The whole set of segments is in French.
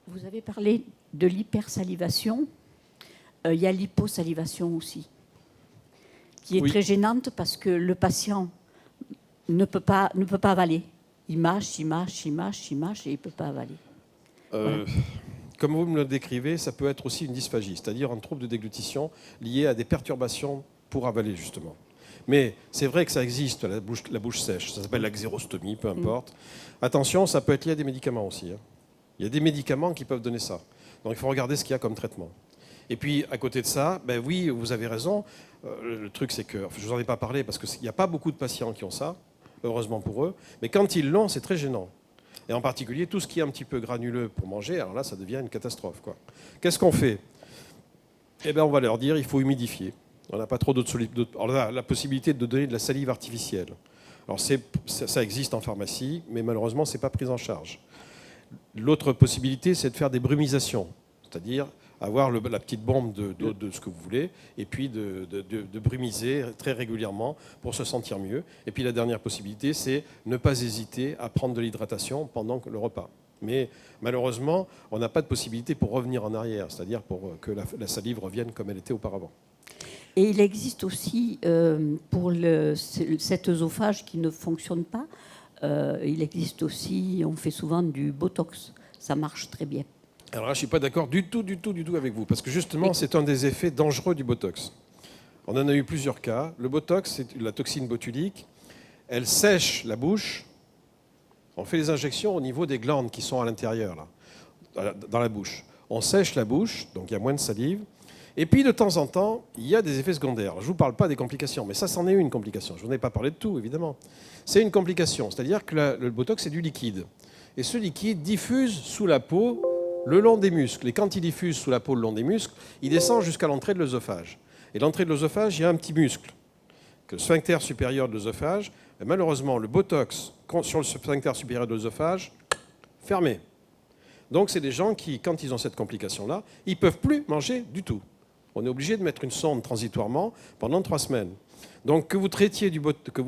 Vous avez parlé de l'hypersalivation. Il y a l'hyposalivation aussi, qui est très gênante parce que le patient ne peut pas avaler. Il mâche et il ne peut pas avaler. Voilà. Comme vous me le décrivez, ça peut être aussi une dysphagie, c'est-à-dire un trouble de déglutition lié à des perturbations pour avaler, justement. Mais c'est vrai que ça existe, la bouche sèche. Ça s'appelle la xérostomie, peu importe. Attention, ça peut être lié à des médicaments aussi. Il y a des médicaments qui peuvent donner ça. Donc il faut regarder ce qu'il y a comme traitement. Et puis, à côté de ça, ben oui, vous avez raison. Le truc, c'est que, je ne vous en ai pas parlé parce qu'il n'y a pas beaucoup de patients qui ont ça, heureusement pour eux. Mais quand ils l'ont, c'est très gênant. Et en particulier, tout ce qui est un petit peu granuleux pour manger, alors là, ça devient une catastrophe, quoi. Qu'est-ce qu'on fait? Eh bien, on va leur dire, il faut humidifier. On n'a pas trop d'autres solutions. Alors là, la possibilité de donner de la salive artificielle. Alors, ça existe en pharmacie, mais malheureusement, ce n'est pas pris en charge. L'autre possibilité, c'est de faire des brumisations, c'est-à-dire avoir la petite bombe de ce que vous voulez, et puis de brumiser très régulièrement pour se sentir mieux. Et puis la dernière possibilité, c'est ne pas hésiter à prendre de l'hydratation pendant le repas. Mais malheureusement, on n'a pas de possibilité pour revenir en arrière, c'est-à-dire pour que la salive revienne comme elle était auparavant. Et il existe aussi, pour cet œsophage qui ne fonctionne pas, il existe aussi, on fait souvent du Botox. Ça marche très bien. Alors là, je ne suis pas d'accord du tout avec vous, parce que justement, c'est un des effets dangereux du Botox. On en a eu plusieurs cas. Le Botox, c'est la toxine botulique. Elle sèche la bouche. On fait les injections au niveau des glandes qui sont à l'intérieur, là, dans la bouche. On sèche la bouche, donc il y a moins de salive. Et puis, de temps en temps, il y a des effets secondaires. Je ne vous parle pas des complications, mais ça, c'en est une complication. Je ne vous ai pas parlé de tout, évidemment. C'est une complication, c'est-à-dire que le Botox, c'est du liquide. Et ce liquide diffuse sous la peau le long des muscles. Et quand il diffuse sous la peau le long des muscles, il descend jusqu'à l'entrée de l'œsophage. Et l'entrée de l'œsophage, il y a un petit muscle, que le sphincter supérieur de l'œsophage. Et malheureusement, le Botox sur le sphincter supérieur de l'œsophage, fermé. Donc, c'est des gens qui, quand ils ont cette complication-là, ils ne peuvent plus manger du tout. On est obligé de mettre une sonde transitoirement pendant 3 semaines. Donc, que vous traitiez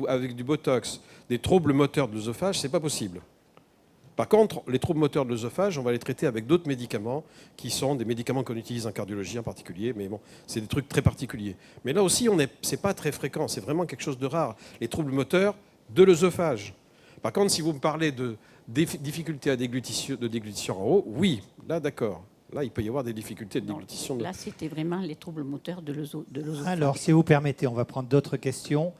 avec du Botox des troubles moteurs de l'œsophage, ce n'est pas possible. Par contre, les troubles moteurs de l'œsophage, on va les traiter avec d'autres médicaments, qui sont des médicaments qu'on utilise en cardiologie en particulier, mais bon, c'est des trucs très particuliers. Mais là aussi, c'est pas très fréquent, c'est vraiment quelque chose de rare, les troubles moteurs de l'œsophage. Par contre, si vous me parlez de difficultés de déglutition en haut, oui, là d'accord. Là, il peut y avoir des difficultés de déglutition. Là, c'était vraiment les troubles moteurs de l'œsophage. Alors, si vous permettez, on va prendre d'autres questions.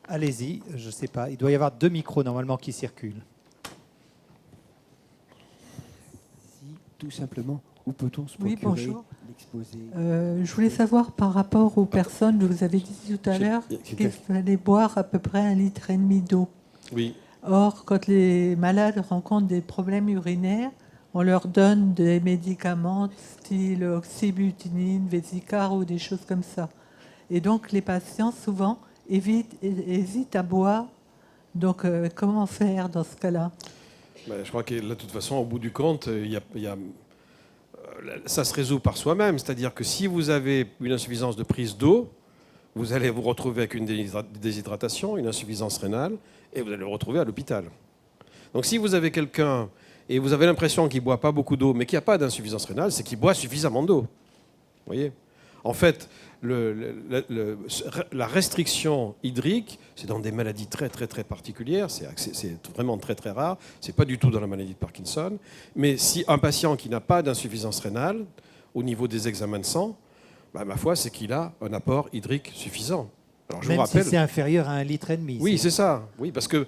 Allez-y, je ne sais pas. Il doit y avoir 2 micros normalement qui circulent. Tout simplement, où peut-on se procurer l'exposé? Je voulais savoir par rapport aux personnes, je vous avais dit tout à l'heure qu'il fallait boire à peu près 1,5 litre d'eau. Oui. Or, quand les malades rencontrent des problèmes urinaires, on leur donne des médicaments style oxybutynin, Vesicar ou des choses comme ça. Et donc, les patients, souvent, hésitent à boire. Donc, comment faire dans ce cas-là? Je crois que là, de toute façon, au bout du compte, ça se résout par soi-même. C'est-à-dire que si vous avez une insuffisance de prise d'eau, vous allez vous retrouver avec une déshydratation, une insuffisance rénale, et vous allez le retrouver à l'hôpital. Donc si vous avez quelqu'un, et vous avez l'impression qu'il ne boit pas beaucoup d'eau, mais qu'il n'y a pas d'insuffisance rénale, c'est qu'il boit suffisamment d'eau. Vous voyez ? En fait, la restriction hydrique, c'est dans des maladies très particulières, c'est vraiment très rare, c'est pas du tout dans la maladie de Parkinson, mais si un patient qui n'a pas d'insuffisance rénale, au niveau des examens de sang, ma foi, c'est qu'il a un apport hydrique suffisant. Alors, je Même vous rappelle, si c'est inférieur à 1,5 litre. Oui, c'est ça. Oui, parce que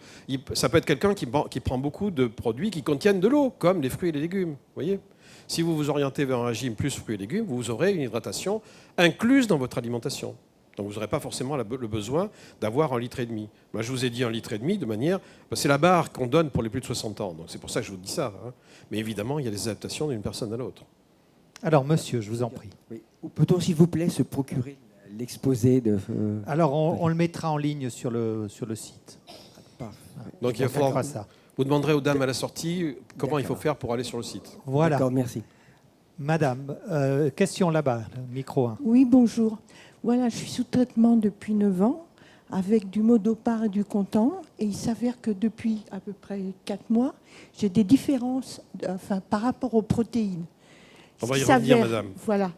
ça peut être quelqu'un qui prend beaucoup de produits qui contiennent de l'eau, comme les fruits et les légumes. Vous voyez ? Si vous vous orientez vers un régime plus fruits et légumes, vous aurez une hydratation incluse dans votre alimentation. Donc vous n'aurez pas forcément le besoin d'avoir 1,5 litre. Moi, je vous ai dit 1,5 litre de manière... C'est la barre qu'on donne pour les plus de 60 ans. Donc c'est pour ça que je vous dis ça. Mais évidemment, il y a des adaptations d'une personne à l'autre. Alors, monsieur, je vous en prie. Oui. Où peut-on, s'il vous plaît, se procurer l'exposé de... Alors, on le mettra en ligne sur le site. Donc il va falloir... ça. Vous demanderez aux dames à la sortie comment il faut faire pour aller sur le site. Voilà. D'accord, merci. Madame, question là-bas, micro 1. Oui, bonjour. Voilà, je suis sous traitement depuis 9 ans avec du Modopar et du Content. Et il s'avère que depuis à peu près 4 mois, j'ai des différences par rapport aux protéines. On va y Il revenir, s'avère- madame. Voilà.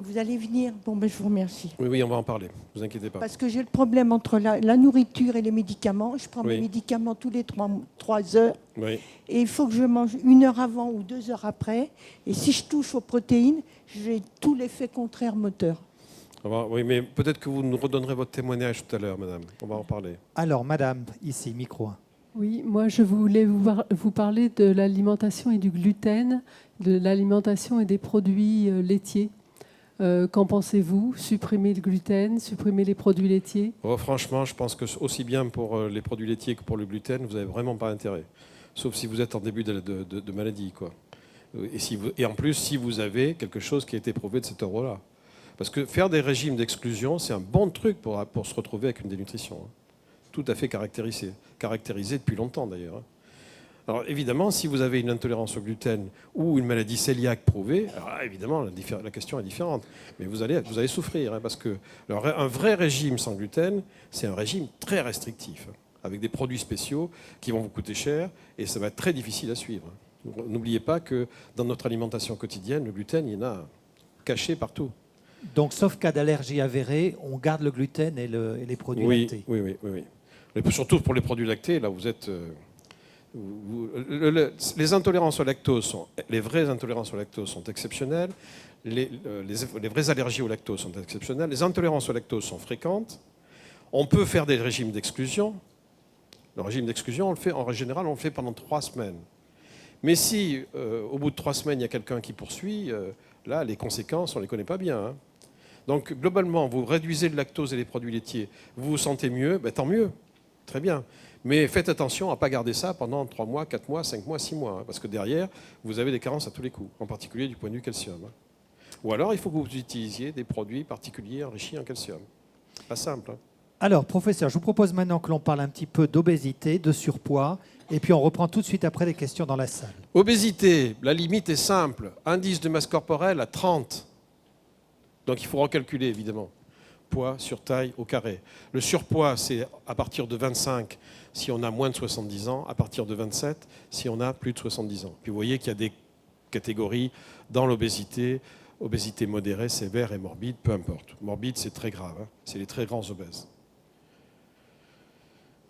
Vous allez venir. Bon, ben, je vous remercie. Oui, oui, on va en parler. Ne vous inquiétez pas. Parce que j'ai le problème entre la nourriture et les médicaments. Je prends Oui. mes médicaments tous les 3 heures. Oui. Et il faut que je mange 1 heure avant ou 2 heures après. Et si je touche aux protéines, j'ai tout l'effet contraire moteur. Oui, mais peut-être que vous nous redonnerez votre témoignage tout à l'heure, madame. On va en parler. Alors, madame, ici, micro 1. Oui, moi je voulais vous parler de l'alimentation et du gluten, de l'alimentation et des produits laitiers. Qu'en pensez-vous? Supprimer le gluten, supprimer les produits laitiers? Oh, franchement, je pense que aussi bien pour les produits laitiers que pour le gluten, vous n'avez vraiment pas intérêt. Sauf si vous êtes en début de maladie, quoi. Et en plus, si vous avez quelque chose qui a été prouvé de cet ordre-là. Parce que faire des régimes d'exclusion, c'est un bon truc pour se retrouver avec une dénutrition. Hein. Tout à fait caractérisé depuis longtemps d'ailleurs. Alors évidemment, si vous avez une intolérance au gluten ou une maladie cœliaque prouvée, alors là, évidemment la question est différente. Mais vous allez souffrir, hein, parce que un vrai régime sans gluten, c'est un régime très restrictif, hein, avec des produits spéciaux qui vont vous coûter cher et ça va être très difficile à suivre. N'oubliez pas que dans notre alimentation quotidienne, le gluten, il y en a caché partout. Donc, sauf cas d'allergie avérée, on garde le gluten et les produits lactés. Oui. Et surtout pour les produits lactés, là vous êtes... les intolérances au lactose, les vraies intolérances au lactose sont exceptionnelles. Les vraies allergies au lactose sont exceptionnelles. Les intolérances au lactose sont fréquentes. On peut faire des régimes d'exclusion. Le régime d'exclusion, en général, on le fait pendant 3 semaines. Mais si, au bout de 3 semaines, il y a quelqu'un qui poursuit, là, les conséquences, on ne les connaît pas bien. Hein. Donc, globalement, vous réduisez le lactose et les produits laitiers, vous vous sentez mieux, ben, tant mieux, très bien. Mais faites attention à ne pas garder ça pendant 3 mois, 4 mois, 5 mois, 6 mois, hein, parce que derrière, vous avez des carences à tous les coups, en particulier du point de vue calcium. Hein. Ou alors, il faut que vous utilisiez des produits particuliers enrichis en calcium. Pas simple. Hein. Alors, professeur, je vous propose maintenant que l'on parle un petit peu d'obésité, de surpoids, et puis on reprend tout de suite après les questions dans la salle. Obésité, la limite est simple. Indice de masse corporelle à 30. Donc il faut recalculer, évidemment. Poids sur taille au carré. Le surpoids, c'est à partir de 25 si on a moins de 70 ans, à partir de 27 si on a plus de 70 ans. Puis vous voyez qu'il y a des catégories dans l'obésité, obésité modérée, sévère et morbide, peu importe. Morbide, c'est très grave, hein. C'est les très grands obèses.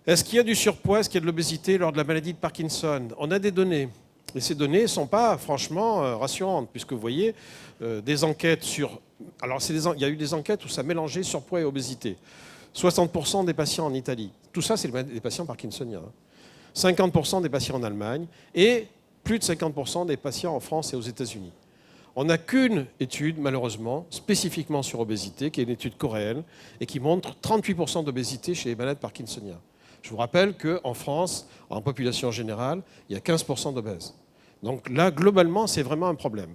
Est-ce qu'il y a du surpoids, est-ce qu'il y a de l'obésité lors de la maladie de Parkinson? On a des données. Et ces données ne sont pas franchement rassurantes, puisque vous voyez des enquêtes sur... Alors il y a eu des enquêtes où ça mélangeait surpoids et obésité. 60% des patients en Italie. Tout ça, c'est des patients parkinsoniens. 50% des patients en Allemagne et plus de 50% des patients en France et aux États-Unis. On n'a qu'une étude, malheureusement, spécifiquement sur obésité, qui est une étude coréenne, et qui montre 38% d'obésité chez les malades parkinsoniens. Je vous rappelle qu'en France, en population générale, il y a 15% d'obèses. Donc là, globalement, c'est vraiment un problème.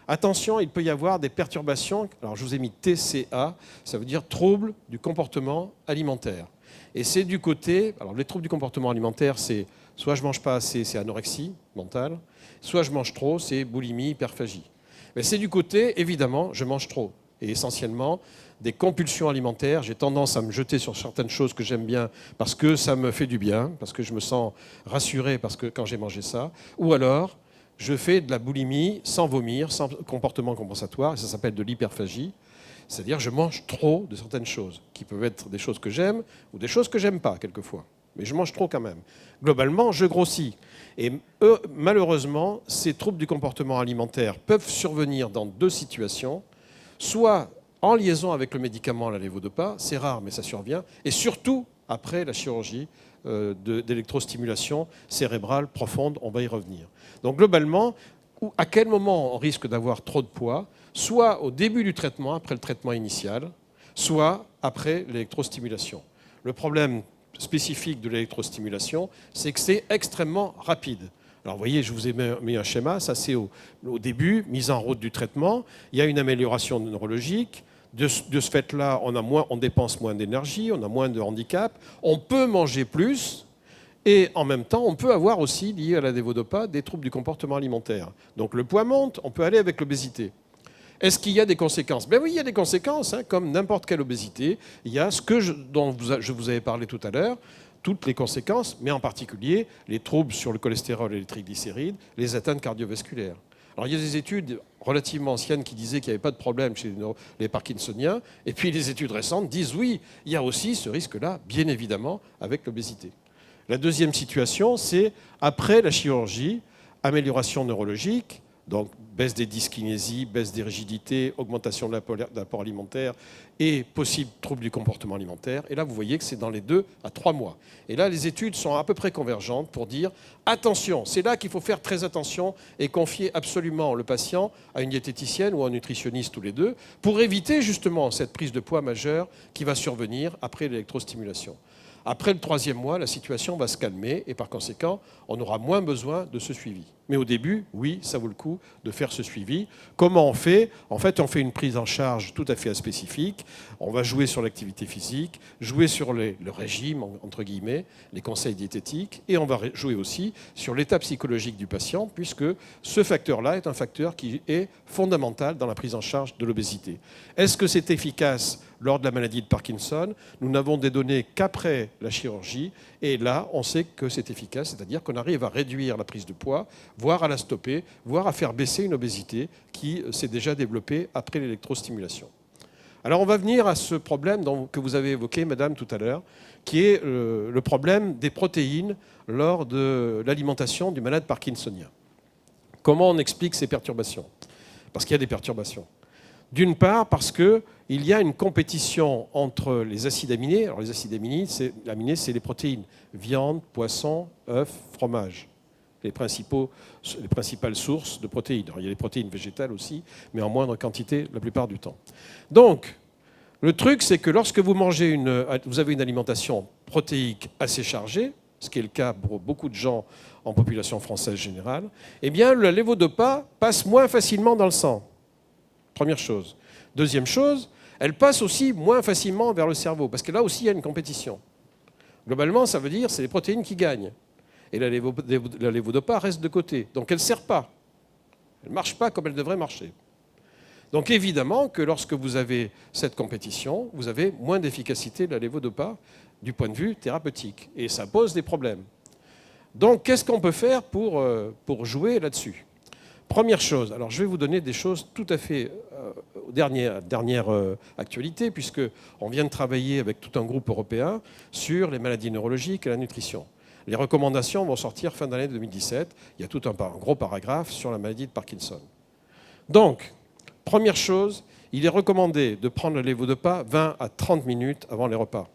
Attention, il peut y avoir des perturbations. Alors, je vous ai mis TCA, ça veut dire troubles du comportement alimentaire. Et c'est du côté... Alors, les troubles du comportement alimentaire, c'est soit je ne mange pas assez, c'est anorexie mentale, soit je mange trop, c'est boulimie, hyperphagie. Mais c'est du côté, évidemment, je mange trop. Et essentiellement, des compulsions alimentaires. J'ai tendance à me jeter sur certaines choses que j'aime bien parce que ça me fait du bien, parce que je me sens rassuré parce que quand j'ai mangé ça. Ou alors, je fais de la boulimie sans vomir, sans comportement compensatoire, et ça s'appelle de l'hyperphagie. C'est-à-dire je mange trop de certaines choses, qui peuvent être des choses que j'aime ou des choses que j'aime pas, quelquefois. Mais je mange trop quand même. Globalement, je grossis. Et malheureusement, ces troubles du comportement alimentaire peuvent survenir dans 2 situations. Soit en liaison avec le médicament à la lévodopa, c'est rare, mais ça survient. Et surtout, après la chirurgie d'électrostimulation cérébrale profonde, on va y revenir. Donc globalement, à quel moment on risque d'avoir trop de poids? Soit au début du traitement, après le traitement initial, soit après l'électrostimulation. Le problème spécifique de l'électrostimulation, c'est que c'est extrêmement rapide. Alors vous voyez, je vous ai mis un schéma, ça c'est au début, mise en route du traitement, il y a une amélioration neurologique. De ce fait-là, on dépense moins d'énergie, on a moins de handicap, on peut manger plus, et en même temps, on peut avoir aussi, lié à la lévodopa, des troubles du comportement alimentaire. Donc le poids monte, on peut aller avec l'obésité. Est-ce qu'il y a des conséquences? Ben oui, il y a des conséquences, hein, comme n'importe quelle obésité. Il y a dont je vous avais parlé tout à l'heure, toutes les conséquences, mais en particulier les troubles sur le cholestérol et les triglycérides, les atteintes cardiovasculaires. Alors il y a des études relativement anciennes qui disaient qu'il n'y avait pas de problème chez les Parkinsoniens, et puis les études récentes disent oui, il y a aussi ce risque-là, bien évidemment, avec l'obésité. La deuxième situation, c'est après la chirurgie, amélioration neurologique, donc baisse des dyskinésies, baisse des rigidités, augmentation de l'apport alimentaire et possible trouble du comportement alimentaire. Et là, vous voyez que c'est dans les 2 à 3 mois. Et là, les études sont à peu près convergentes pour dire attention, c'est là qu'il faut faire très attention et confier absolument le patient à une diététicienne ou à un nutritionniste tous les deux pour éviter justement cette prise de poids majeure qui va survenir après l'électrostimulation. Après le 3e mois, la situation va se calmer et par conséquent, on aura moins besoin de ce suivi. Mais au début, oui, ça vaut le coup de faire ce suivi. Comment on fait? En fait, on fait une prise en charge tout à fait spécifique. On va jouer sur l'activité physique, jouer sur le régime, entre guillemets, les conseils diététiques, et on va jouer aussi sur l'état psychologique du patient, puisque ce facteur-là est un facteur qui est fondamental dans la prise en charge de l'obésité. Est-ce que c'est efficace lors de la maladie de Parkinson? Nous n'avons des données qu'après la chirurgie, et là, on sait que c'est efficace, c'est-à-dire qu'on arrive à réduire la prise de poids, voire à la stopper, voire à faire baisser une obésité qui s'est déjà développée après l'électrostimulation. Alors on va venir à ce problème que vous avez évoqué, madame, tout à l'heure, qui est le problème des protéines lors de l'alimentation du malade parkinsonien. Comment on explique ces perturbations? Parce qu'il y a des perturbations. D'une part, parce qu'il y a une compétition entre les acides aminés. Alors les acides aminés, c'est les protéines. Viande, poisson, œufs, fromage. Les principales sources de protéines. Alors, il y a les protéines végétales aussi, mais en moindre quantité la plupart du temps. Donc, le truc, c'est que lorsque vous avez une alimentation protéique assez chargée, ce qui est le cas pour beaucoup de gens en population française générale, eh bien, le lévodopa passe moins facilement dans le sang. Première chose. Deuxième chose, elle passe aussi moins facilement vers le cerveau, parce que là aussi, il y a une compétition. Globalement, ça veut dire que c'est les protéines qui gagnent. Et la lévodopa reste de côté. Donc elle ne sert pas. Elle ne marche pas comme elle devrait marcher. Donc évidemment que lorsque vous avez cette compétition, vous avez moins d'efficacité de la lévodopa du point de vue thérapeutique. Et ça pose des problèmes. Donc qu'est-ce qu'on peut faire pour jouer là-dessus? Première chose, alors je vais vous donner des choses tout à fait dernière actualité, puisqu'on vient de travailler avec tout un groupe européen sur les maladies neurologiques et la nutrition. Les recommandations vont sortir fin d'année 2017. Il y a tout un gros paragraphe sur la maladie de Parkinson. Donc, première chose, il est recommandé de prendre le lévodopa 20 à 30 minutes avant les repas.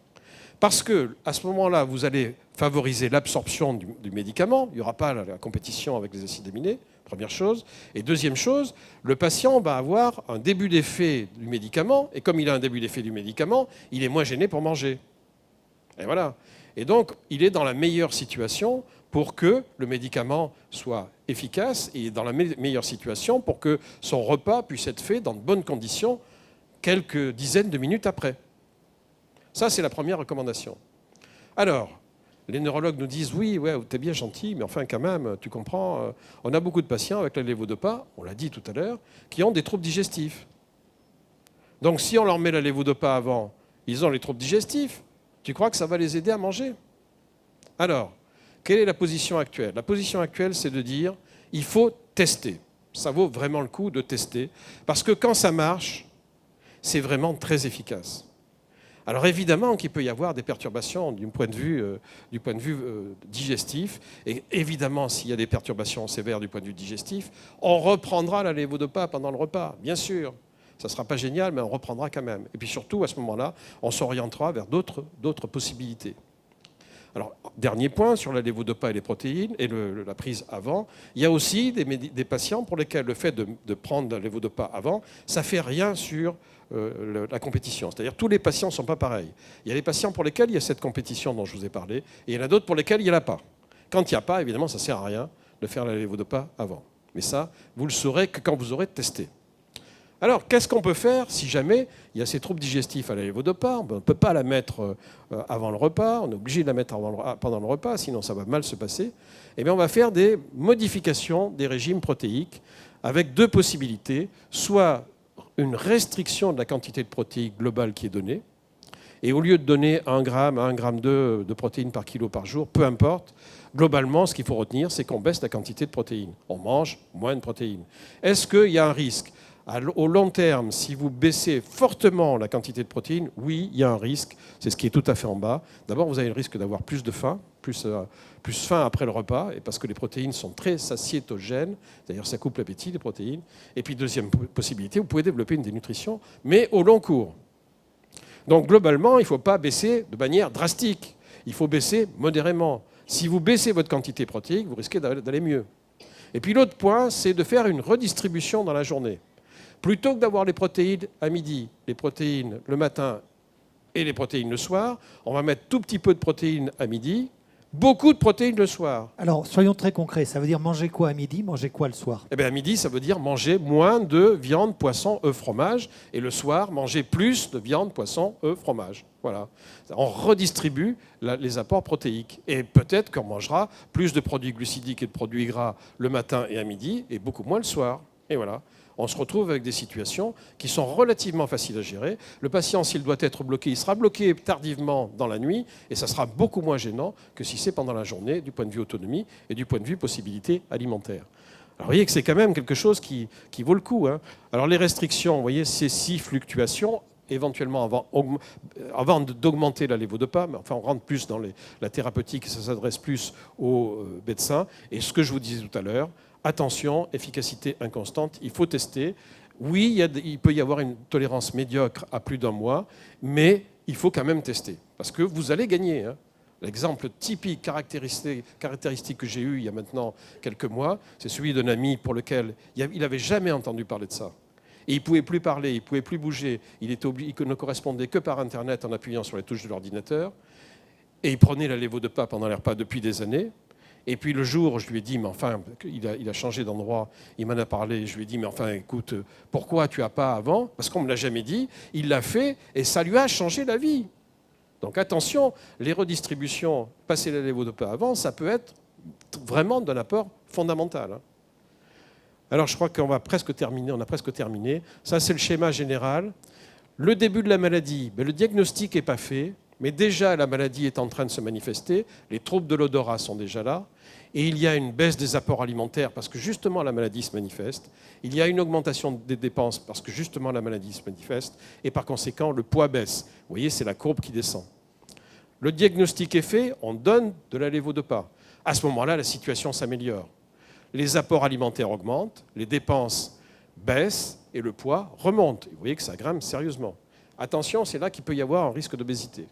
Parce qu'à ce moment-là, vous allez favoriser l'absorption du médicament. Il n'y aura pas la compétition avec les acides aminés, première chose. Et deuxième chose, le patient va avoir un début d'effet du médicament. Et comme il a un début d'effet du médicament, il est moins gêné pour manger. Et voilà. Et donc, il est dans la meilleure situation pour que le médicament soit efficace et dans la meilleure situation pour que son repas puisse être fait dans de bonnes conditions quelques dizaines de minutes après. Ça, c'est la première recommandation. Alors, les neurologues nous disent « Oui, ouais, t'es bien gentil, mais enfin quand même, tu comprends, on a beaucoup de patients avec la lévodopa, on l'a dit tout à l'heure, qui ont des troubles digestifs. Donc si on leur met la lévodopa avant, ils ont les troubles digestifs. Tu crois que ça va les aider à manger? Alors, quelle est la position actuelle? La position actuelle, c'est de dire il faut tester. Ça vaut vraiment le coup de tester, parce que quand ça marche, c'est vraiment très efficace. Alors évidemment qu'il peut y avoir des perturbations du point de vue digestif, et évidemment s'il y a des perturbations sévères du point de vue digestif, on reprendra la lévodopa pendant le repas, bien sûr. Ça ne sera pas génial, mais on reprendra quand même. Et puis surtout, à ce moment-là, on s'orientera vers d'autres possibilités. Alors, dernier point sur la lévodopa et les protéines, et la prise avant, il y a aussi des patients pour lesquels le fait de prendre la lévodopa avant, ça ne fait rien sur la compétition. C'est-à-dire tous les patients ne sont pas pareils. Il y a des patients pour lesquels il y a cette compétition dont je vous ai parlé, et il y en a d'autres pour lesquels il n'y en a pas. Quand il n'y a pas, évidemment, ça ne sert à rien de faire la lévodopa avant. Mais ça, vous le saurez que quand vous aurez testé. Alors, qu'est-ce qu'on peut faire si jamais il y a ces troubles digestifs à la lévodopa? On ne peut pas la mettre avant le repas, on est obligé de la mettre pendant le repas, sinon ça va mal se passer. Eh bien, on va faire des modifications des régimes protéiques avec deux possibilités. Soit une restriction de la quantité de protéines globale qui est donnée. Et au lieu de donner 1 gramme à 1,2 gramme de protéines par kilo par jour, peu importe, globalement, ce qu'il faut retenir, c'est qu'on baisse la quantité de protéines. On mange moins de protéines. Est-ce qu'il y a un risque ? Au long terme, si vous baissez fortement la quantité de protéines, oui, il y a un risque. C'est ce qui est tout à fait en bas. D'abord, vous avez le risque d'avoir plus de faim, plus faim après le repas, et parce que les protéines sont très satiétogènes. D'ailleurs, ça coupe l'appétit, les protéines. Et puis, deuxième possibilité, vous pouvez développer une dénutrition, mais au long cours. Donc, globalement, il ne faut pas baisser de manière drastique. Il faut baisser modérément. Si vous baissez votre quantité protéique, vous risquez d'aller mieux. Et puis, l'autre point, c'est de faire une redistribution dans la journée. Plutôt que d'avoir les protéines à midi, les protéines le matin et les protéines le soir, on va mettre tout petit peu de protéines à midi, beaucoup de protéines le soir. Alors, soyons très concrets. Ça veut dire manger quoi à midi, manger quoi le soir? Eh bien, à midi, ça veut dire manger moins de viande, poisson, œufs, fromage. Et le soir, manger plus de viande, poisson, œufs, fromage. Voilà. On redistribue les apports protéiques. Et peut-être qu'on mangera plus de produits glucidiques et de produits gras le matin et à midi, et beaucoup moins le soir. Et voilà. On se retrouve avec des situations qui sont relativement faciles à gérer. Le patient, s'il doit être bloqué, il sera bloqué tardivement dans la nuit, et ça sera beaucoup moins gênant que si c'est pendant la journée, du point de vue autonomie et du point de vue possibilité alimentaire. Alors, vous voyez que c'est quand même quelque chose qui vaut le coup, hein. Alors, les restrictions, vous voyez, ces 6 fluctuations, éventuellement avant d'augmenter la lévodopa, mais enfin on rentre plus dans la thérapeutique, ça s'adresse plus aux médecins. Et ce que je vous disais tout à l'heure, attention, efficacité inconstante, il faut tester. Oui, il peut y avoir une tolérance médiocre à plus d'1 mois, mais il faut quand même tester, parce que vous allez gagner, hein. L'exemple typique, caractéristique que j'ai eu il y a maintenant quelques mois, c'est celui d'un ami pour lequel il n'avait jamais entendu parler de ça. Et il ne pouvait plus parler, il ne pouvait plus bouger, il ne correspondait que par Internet en appuyant sur les touches de l'ordinateur. Et il prenait la lévodopa pendant les repas depuis des années. Et puis le jour où je lui ai dit, mais enfin, il a changé d'endroit, il m'en a parlé, je lui ai dit, mais enfin, écoute, pourquoi tu n'as pas avant? Parce qu'on ne me l'a jamais dit, il l'a fait et ça lui a changé la vie. Donc attention, les redistributions, passer la lévodopa avant, ça peut être vraiment d'un apport fondamental, hein. Alors, je crois qu'on va presque terminer. On a presque terminé. Ça, c'est le schéma général. Le début de la maladie, le diagnostic n'est pas fait, mais déjà la maladie est en train de se manifester. Les troubles de l'odorat sont déjà là. Et il y a une baisse des apports alimentaires parce que justement la maladie se manifeste. Il y a une augmentation des dépenses parce que justement la maladie se manifeste. Et par conséquent, le poids baisse. Vous voyez, c'est la courbe qui descend. Le diagnostic est fait, on donne de la lévodopa. À ce moment-là, la situation s'améliore. Les apports alimentaires augmentent, les dépenses baissent et le poids remonte. Vous voyez que ça grimpe sérieusement. Attention, c'est là qu'il peut y avoir un risque d'obésité.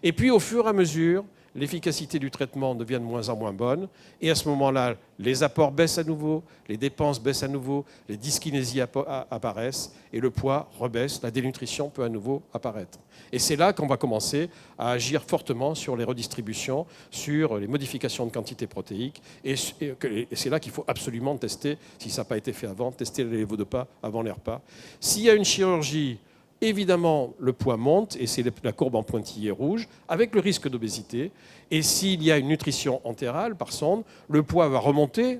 Et puis, au fur et à mesure, l'efficacité du traitement devient de moins en moins bonne. Et à ce moment-là, les apports baissent à nouveau, les dépenses baissent à nouveau, les dyskinésies apparaissent et le poids rebaisse, la dénutrition peut à nouveau apparaître. Et c'est là qu'on va commencer à agir fortement sur les redistributions, sur les modifications de quantité protéique. Et c'est là qu'il faut absolument tester, si ça n'a pas été fait avant, tester les lévodopa avant les repas. S'il y a une chirurgie, évidemment, le poids monte, et c'est la courbe en pointillé rouge, avec le risque d'obésité. Et s'il y a une nutrition entérale, par sonde, le poids va remonter,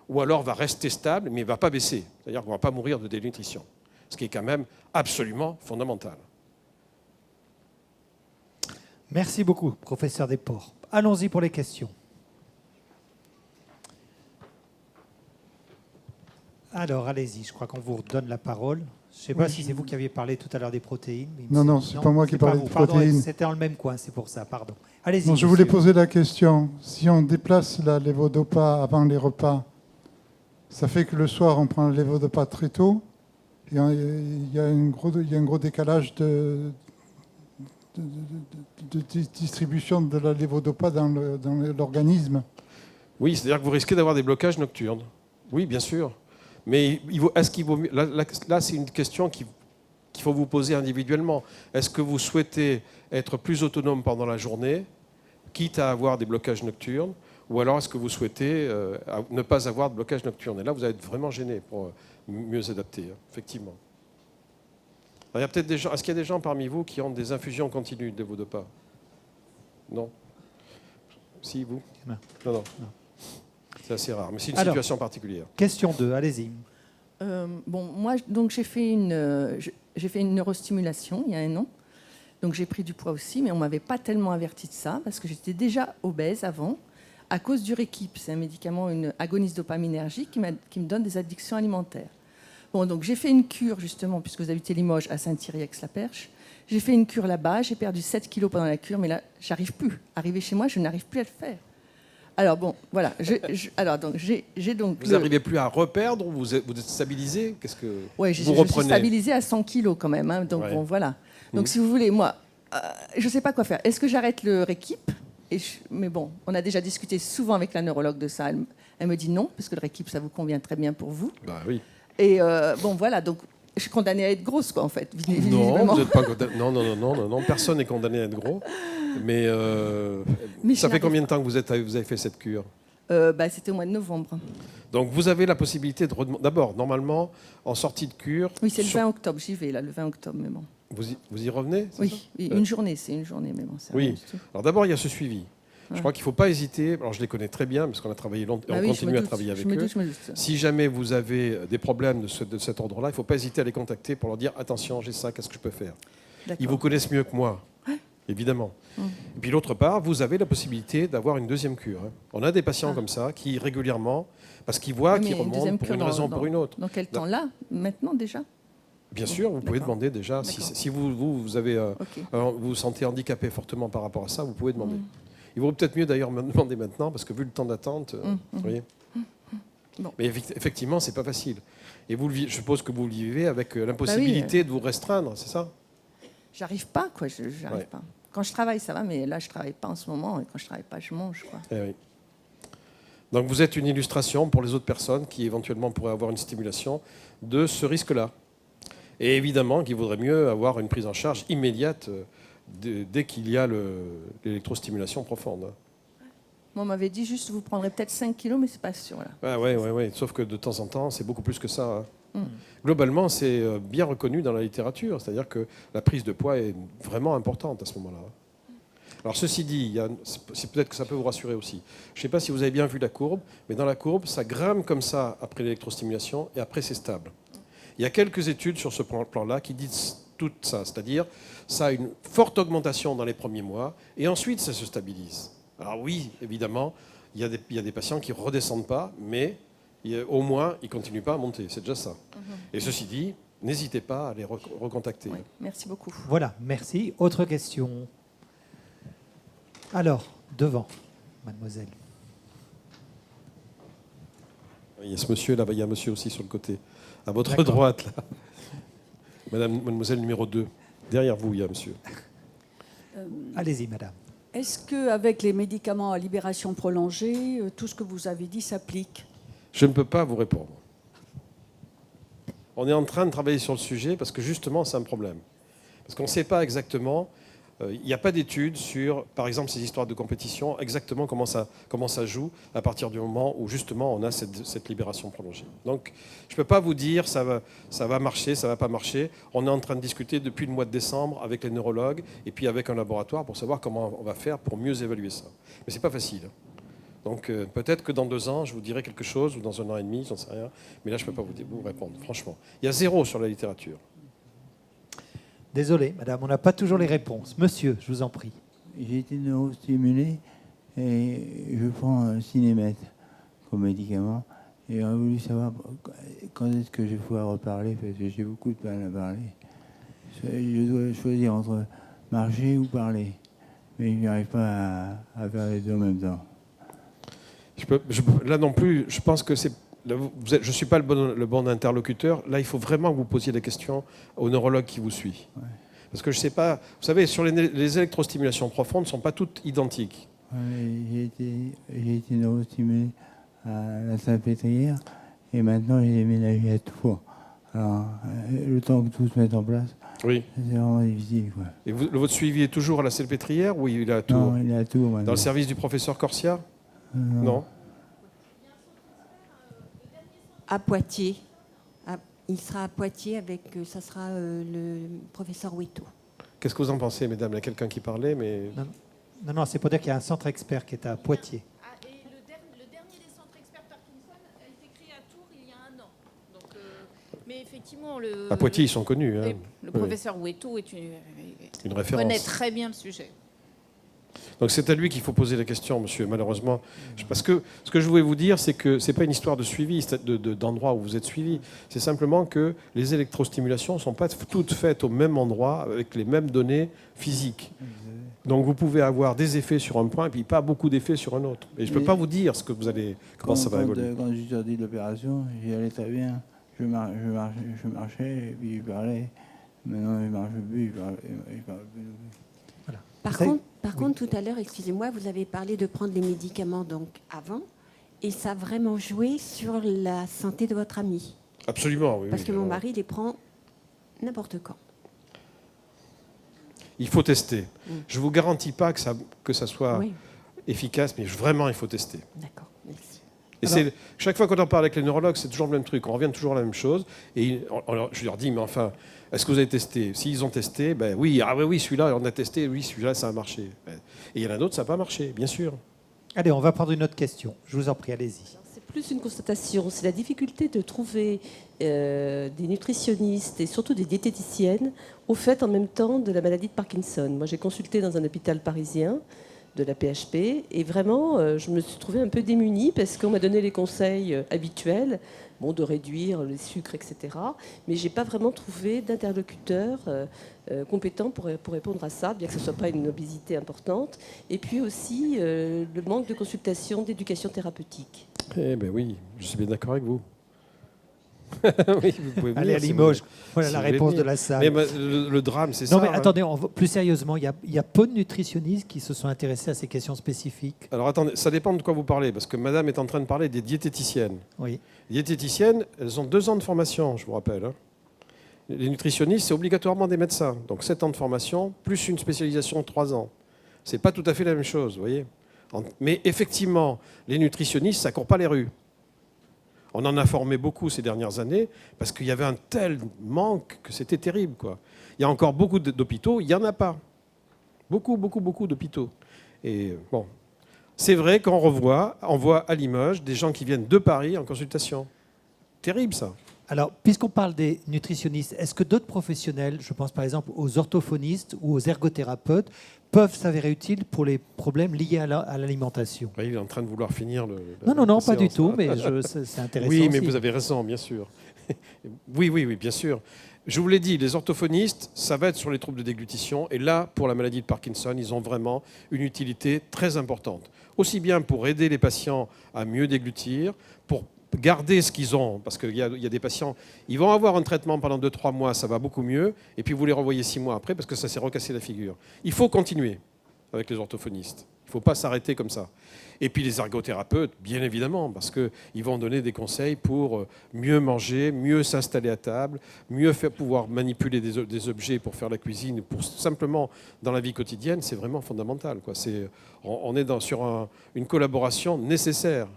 ou alors va rester stable, mais il ne va pas baisser. C'est-à-dire qu'on ne va pas mourir de dénutrition. Ce qui est quand même absolument fondamental. Merci beaucoup, professeur Desportes. Allons-y pour les questions. Alors, allez-y, je crois qu'on vous redonne la parole. Je ne sais pas si c'est vous qui aviez parlé tout à l'heure des protéines. Non, c'est pas moi qui parlais des protéines. C'était dans le même coin, c'est pour ça, pardon. Allez-y. Je voulais poser la question. Si on déplace la lévodopa avant les repas, ça fait que le soir, on prend la lévodopa très tôt. Et il y a un gros décalage de distribution de la lévodopa dans l'organisme. Oui, c'est-à-dire que vous risquez d'avoir des blocages nocturnes. Oui, bien sûr. Mais est-ce qu'il vaut mieux... Là, c'est une question qu'il faut vous poser individuellement. Est-ce que vous souhaitez être plus autonome pendant la journée, quitte à avoir des blocages nocturnes, ou alors est-ce que vous souhaitez ne pas avoir de blocage nocturne? Et là, vous allez être vraiment gêné pour mieux adapter, hein, effectivement. Alors, il y a peut-être des gens... Est-ce qu'il y a des gens parmi vous qui ont des infusions continues de lévodopa? Non? Si, vous? Non. C'est assez rare, mais c'est une situation particulière. Question 2, allez-y. Bon, moi, donc j'ai fait une neurostimulation il y a 1 an. Donc j'ai pris du poids aussi, mais on m'avait pas tellement averti de ça parce que j'étais déjà obèse avant à cause du Rékip. C'est un médicament, une agoniste dopaminergique qui me donne des addictions alimentaires. Bon, donc j'ai fait une cure justement, puisque vous habitez Limoges, à Saint-Thierry-Aix-la-Perche. J'ai fait une cure là-bas, j'ai perdu 7 kilos pendant la cure, mais là, j'arrive plus. Arrivé chez moi, je n'arrive plus à le faire. Alors bon, voilà. J'ai donc. Vous n'arrivez plus à reperdre ou vous êtes stabilisé? Qu'est-ce que ouais, vous je reprenez? suis stabilisée à 100 kilos quand même. Hein, donc ouais. bon, voilà. Donc si vous voulez, moi, je ne sais pas quoi faire. Est-ce que j'arrête le Rékip? Mais bon, on a déjà discuté souvent avec la neurologue de ça. Elle me dit non, parce que le Rékip, ça vous convient très bien pour vous. Bah oui. Et bon, voilà. Donc je suis condamnée à être grosse, quoi, en fait. Non, vous n'êtes pas condamnée. Non, personne n'est condamné à être gros. Mais ça fait combien de temps que vous avez fait cette cure? C'était au mois de novembre. Donc vous avez la possibilité de... D'abord, normalement, en sortie de cure... Oui, c'est le 20 octobre, j'y vais, là, le 20 octobre, mais bon. Vous y revenez? Oui, une journée, c'est une journée, mais bon. Oui, alors d'abord, il y a ce suivi. Je crois qu'il ne faut pas hésiter. Alors, je les connais très bien, parce qu'on a travaillé longtemps, on continue à travailler avec eux. Si jamais vous avez des problèmes de cet ordre-là, il ne faut pas hésiter à les contacter pour leur dire « Attention, j'ai ça, qu'est-ce que je peux faire ?» Ils vous connaissent mieux que moi, évidemment. Et puis, d'autre part, vous avez la possibilité d'avoir une deuxième cure. On a des patients comme ça qui, régulièrement, parce qu'ils voient qu'ils remontent pour une raison ou pour une autre. Dans quel temps? Là? Maintenant, déjà? Bien sûr, vous pouvez demander déjà. Si vous avez, vous vous sentez handicapé fortement par rapport à ça, vous pouvez demander. Il vaut peut-être mieux d'ailleurs me demander maintenant, parce que vu le temps d'attente, vous voyez. Bon. Mais effectivement, c'est pas facile. Et je suppose que vous le vivez avec l'impossibilité de vous restreindre, c'est ça? J'arrive pas, quoi. J'arrive pas. Quand je travaille, ça va, mais là, je travaille pas en ce moment. Et quand je travaille pas, je mange, quoi. Oui. Donc vous êtes une illustration pour les autres personnes qui éventuellement pourraient avoir une stimulation de ce risque-là. Et évidemment qu'il vaudrait mieux avoir une prise en charge immédiate dès qu'il y a l'électrostimulation profonde. Moi, on m'avait dit juste vous prendrez peut-être 5 kilos, mais c'est pas sûr. Oui. Sauf que de temps en temps, c'est beaucoup plus que ça. Globalement, c'est bien reconnu dans la littérature. C'est-à-dire que la prise de poids est vraiment importante à ce moment-là. Alors ceci dit, c'est peut-être que ça peut vous rassurer aussi. Je ne sais pas si vous avez bien vu la courbe, mais dans la courbe, ça grimpe comme ça après l'électrostimulation et après c'est stable. Il y a quelques études sur ce plan-là qui disent tout ça, c'est-à-dire ça a une forte augmentation dans les premiers mois et ensuite ça se stabilise. Alors oui, évidemment, il y a des patients qui ne redescendent pas, mais au moins ils ne continuent pas à monter, c'est déjà ça. Et ceci dit, n'hésitez pas à les recontacter. Oui, merci beaucoup. Voilà, merci. Autre question? Alors, devant, mademoiselle. Il y a ce monsieur là, il y a un monsieur aussi sur le côté. À votre droite, là. Mademoiselle numéro 2. Derrière vous, il y a monsieur. Allez-y, madame. Est-ce qu'avec les médicaments à libération prolongée, tout ce que vous avez dit s'applique? Je ne peux pas vous répondre. On est en train de travailler sur le sujet parce que justement, c'est un problème. Parce qu'on ne sait pas exactement... Il n'y a pas d'études sur, par exemple, ces histoires de compétition, exactement comment ça joue à partir du moment où, justement, on a cette libération prolongée. Donc, je ne peux pas vous dire ça va marcher, ça ne va pas marcher. On est en train de discuter depuis le mois de décembre avec les neurologues et puis avec un laboratoire pour savoir comment on va faire pour mieux évaluer ça. Mais ce n'est pas facile. Donc, peut-être que dans 2 ans, je vous dirai quelque chose, ou dans 1 an et demi, j'en sais rien. Mais là, je ne peux pas vous répondre, franchement. Il y a 0 sur la littérature. Désolé, madame, on n'a pas toujours les réponses. Monsieur, je vous en prie. J'ai été neurostimulé et je prends un Cinémètre comme médicament. Et j'aurais voulu savoir quand est-ce que je vais pouvoir reparler, parce que j'ai beaucoup de peine à parler. Je dois choisir entre marcher ou parler. Mais je n'arrive pas à faire les deux en même temps. Là non plus, je pense que c'est... je ne suis pas le bon interlocuteur. Là, il faut vraiment que vous posiez des questions au neurologue qui vous suit. Ouais. Parce que je ne sais pas... Vous savez, sur les électrostimulations profondes ne sont pas toutes identiques. Ouais, j'ai été neurostimulé à la Salpêtrière et maintenant j'ai déménagé à Tours. Alors, le temps que tout se mette en place, oui. C'est vraiment difficile. Quoi. Et votre suivi est toujours à la Salpêtrière ou il est à Tours? Non, il est à Tours maintenant. Dans le service du professeur Corsia? Non. À Poitiers. Il sera à Poitiers avec, ça sera le professeur Ouetto. Qu'est-ce que vous en pensez, mesdames? Il y a quelqu'un qui parlait, mais... Non, c'est pour dire qu'il y a un centre expert qui est à Poitiers. Ah, et le dernier des centres experts Parkinson a été créé à Tours il y a 1 an. Donc, Mais effectivement, À Poitiers, ils sont connus. Hein. Le professeur Ouetto est une référence. Connaît très bien le sujet. Donc c'est à lui qu'il faut poser la question, monsieur, malheureusement. Parce que ce que je voulais vous dire, c'est que ce n'est pas une histoire de suivi, d'endroit où vous êtes suivi. C'est simplement que les électrostimulations ne sont pas toutes faites au même endroit, avec les mêmes données physiques. Donc vous pouvez avoir des effets sur un point et puis pas beaucoup d'effets sur un autre. Et je ne peux pas vous dire ce que vous allez, comment ça va évoluer. Quand j'ai sorti de l'opération, j'y allais très bien. Je marchais et puis il parlait. Maintenant, il ne marche plus, il parle plus. Voilà. Par contre, tout à l'heure, excusez-moi, vous avez parlé de prendre les médicaments donc avant, et ça a vraiment joué sur la santé de votre ami. Absolument, oui. Parce que mon mari les prend n'importe quand. Il faut tester. Je ne vous garantis pas que ça soit efficace, mais vraiment, il faut tester. D'accord, merci. Et chaque fois qu'on en parle avec les neurologues, c'est toujours le même truc. On revient toujours à la même chose. Et je leur dis, mais enfin, est-ce que vous avez testé? S'ils ont testé, ben oui, celui-là, on a testé, oui, celui-là, ça a marché. Et il y en a d'autres, ça n'a pas marché, bien sûr. Allez, on va prendre une autre question. Je vous en prie, allez-y. C'est plus une constatation, c'est la difficulté de trouver des nutritionnistes et surtout des diététiciennes au fait en même temps de la maladie de Parkinson. Moi, j'ai consulté dans un hôpital parisien de la PHP et vraiment, je me suis trouvée un peu démunie parce qu'on m'a donné les conseils habituels, de réduire les sucres, etc. Mais je n'ai pas vraiment trouvé d'interlocuteur compétent pour répondre à ça, bien que ce ne soit pas une obésité importante. Et puis aussi, le manque de consultation, d'éducation thérapeutique. Eh bien oui, je suis bien d'accord avec vous. Oui, vous pouvez allez à Limoges. Voilà la réponse de la salle. Mais le drame, c'est ça. Non, mais attendez, plus sérieusement, il y a peu de nutritionnistes qui se sont intéressés à ces questions spécifiques. Alors attendez, ça dépend de quoi vous parlez, parce que madame est en train de parler des diététiciennes. Oui. Les diététiciennes, elles ont 2 ans de formation, je vous rappelle. Hein. Les nutritionnistes, c'est obligatoirement des médecins. Donc 7 ans de formation, plus une spécialisation de 3 ans. C'est pas tout à fait la même chose, vous voyez. Mais effectivement, les nutritionnistes, ça court pas les rues. On en a formé beaucoup ces dernières années parce qu'il y avait un tel manque que c'était terrible, quoi. Il y a encore beaucoup d'hôpitaux, il n'y en a pas. Beaucoup d'hôpitaux. Et bon, c'est vrai qu'on on voit à Limoges des gens qui viennent de Paris en consultation. Terrible, ça. Alors, puisqu'on parle des nutritionnistes, est-ce que d'autres professionnels, je pense par exemple aux orthophonistes ou aux ergothérapeutes, peuvent s'avérer utiles pour les problèmes liés à l'alimentation? Il est en train de vouloir finir Non, pas du tout, mais c'est intéressant. Oui, mais aussi. vous avez raison, bien sûr. Oui, bien sûr. Je vous l'ai dit, les orthophonistes, ça va être sur les troubles de déglutition. Et là, pour la maladie de Parkinson, ils ont vraiment une utilité très importante. Aussi bien pour aider les patients à mieux déglutir, pour garder ce qu'ils ont, parce qu'il y a des patients, ils vont avoir un traitement pendant 2-3 mois, ça va beaucoup mieux, et puis vous les renvoyez 6 mois après parce que ça s'est recassé la figure. Il faut continuer avec les orthophonistes. Il ne faut pas s'arrêter comme ça. Et puis les ergothérapeutes, bien évidemment, parce qu'ils vont donner des conseils pour mieux manger, mieux s'installer à table, mieux pouvoir manipuler des objets pour faire la cuisine, pour simplement dans la vie quotidienne, c'est vraiment fondamental, quoi. On est sur une collaboration nécessaire.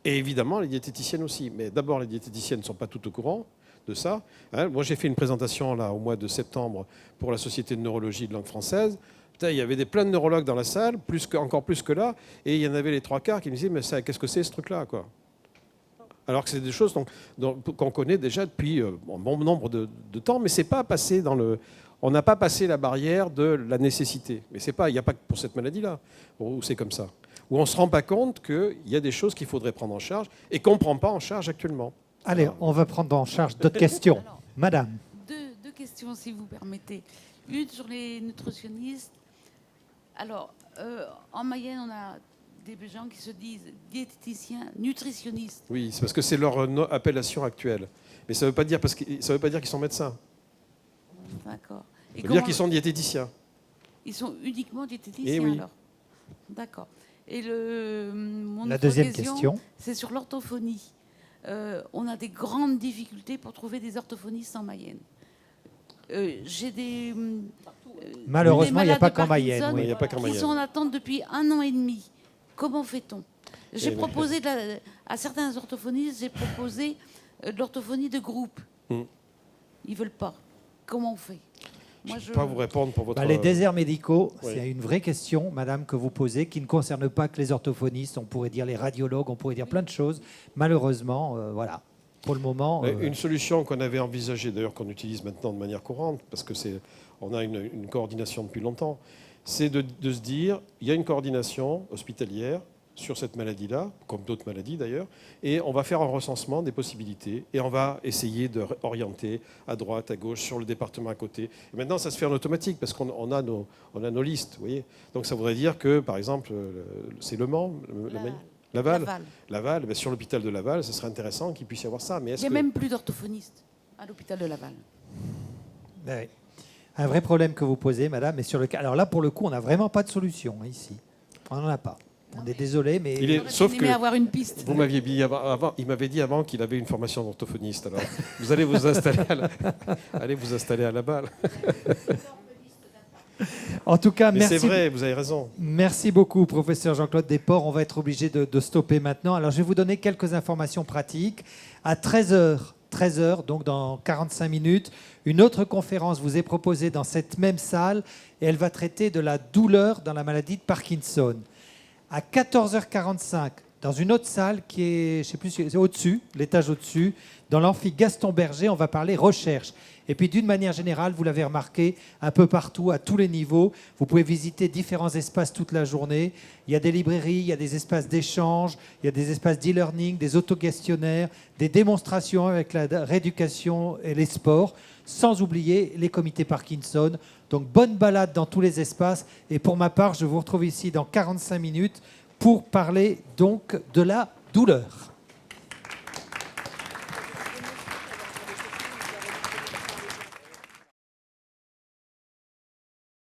Et évidemment, les diététiciennes aussi. Mais d'abord, les diététiciennes ne sont pas toutes au courant de ça. Hein, moi, j'ai fait une présentation là, au mois de septembre pour la Société de neurologie de langue française. Putain, il y avait plein de neurologues dans la salle, encore plus que là. Et il y en avait les 3/4 qui me disaient, mais qu'est-ce que c'est ce truc-là, quoi? Alors que c'est des choses qu'on connaît déjà depuis un bon nombre de temps, mais c'est pas passé on n'a pas passé la barrière de la nécessité. Mais il n'y a pas que pour cette maladie-là où c'est comme ça. Où on ne se rend pas compte qu'il y a des choses qu'il faudrait prendre en charge et qu'on ne prend pas en charge actuellement. Allez, on va prendre en charge d'autres questions. Alors, Madame. Deux questions, si vous permettez. Une sur les nutritionnistes. Alors, en Mayenne, on a des gens qui se disent diététiciens, nutritionnistes. Oui, c'est parce que c'est leur appellation actuelle. Mais ça ne veut pas dire qu'ils sont médecins. D'accord. Ça veut dire qu'ils sont diététiciens. Ils sont uniquement diététiciens, oui. alors. D'accord. Et la deuxième question, c'est sur l'orthophonie. On a des grandes difficultés pour trouver des orthophonistes en Mayenne. J'ai malheureusement, il n'y a pas qu'en Mayenne. Oui, il n'y a pas qu'en Mayenne. Qui sont en attente depuis 1 an et demi. Comment fait-on? J'ai proposé à certains orthophonistes, j'ai proposé de l'orthophonie de groupe. Ils ne veulent pas. Comment on fait? Je ne peux pas vous répondre pour votre... Les déserts médicaux, oui. C'est une vraie question, madame, que vous posez, qui ne concerne pas que les orthophonistes. On pourrait dire les radiologues, on pourrait dire plein de choses. Malheureusement, voilà. pour le moment. Une solution qu'on avait envisagée, d'ailleurs qu'on utilise maintenant de manière courante, parce que on a une coordination depuis longtemps, c'est de se dire, il y a une coordination hospitalière sur cette maladie-là, comme d'autres maladies d'ailleurs, et on va faire un recensement des possibilités, et on va essayer d'orienter à droite, à gauche, sur le département à côté. Et maintenant, ça se fait en automatique, parce qu'on a nos listes, vous voyez. Donc ça voudrait dire que, par exemple, c'est Le Mans, Laval, ben sur l'hôpital de Laval, ce serait intéressant qu'il puisse y avoir ça. Mais il n'y a même plus d'orthophonistes à l'hôpital de Laval. Oui. Un vrai problème que vous posez, madame. Alors là, pour le coup, on n'a vraiment pas de solution ici. On n'en a pas. On est désolé, mais... Sauf que avoir une piste. Vous m'aviez dit avant, il m'avait dit avant qu'il avait une formation d'orthophoniste. Alors, vous allez vous installer à Laval. En tout cas, merci. C'est vrai, vous avez raison. Merci beaucoup, professeur Jean-Claude Desports. On va être obligé de stopper maintenant. Alors, je vais vous donner quelques informations pratiques. À 13h, donc dans 45 minutes, une autre conférence vous est proposée dans cette même salle et elle va traiter de la douleur dans la maladie de Parkinson. À 14h45, dans une autre salle qui est, je sais plus, c'est au-dessus, l'étage au-dessus, dans l'amphi Gaston Berger, on va parler recherche. Et puis d'une manière générale, vous l'avez remarqué, un peu partout, à tous les niveaux, vous pouvez visiter différents espaces toute la journée. Il y a des librairies, il y a des espaces d'échange, il y a des espaces d'e-learning, des autogestionnaires, des démonstrations avec la rééducation et les sports, sans oublier les comités Parkinson. Donc bonne balade dans tous les espaces. Et pour ma part, je vous retrouve ici dans 45 minutes pour parler donc de la douleur.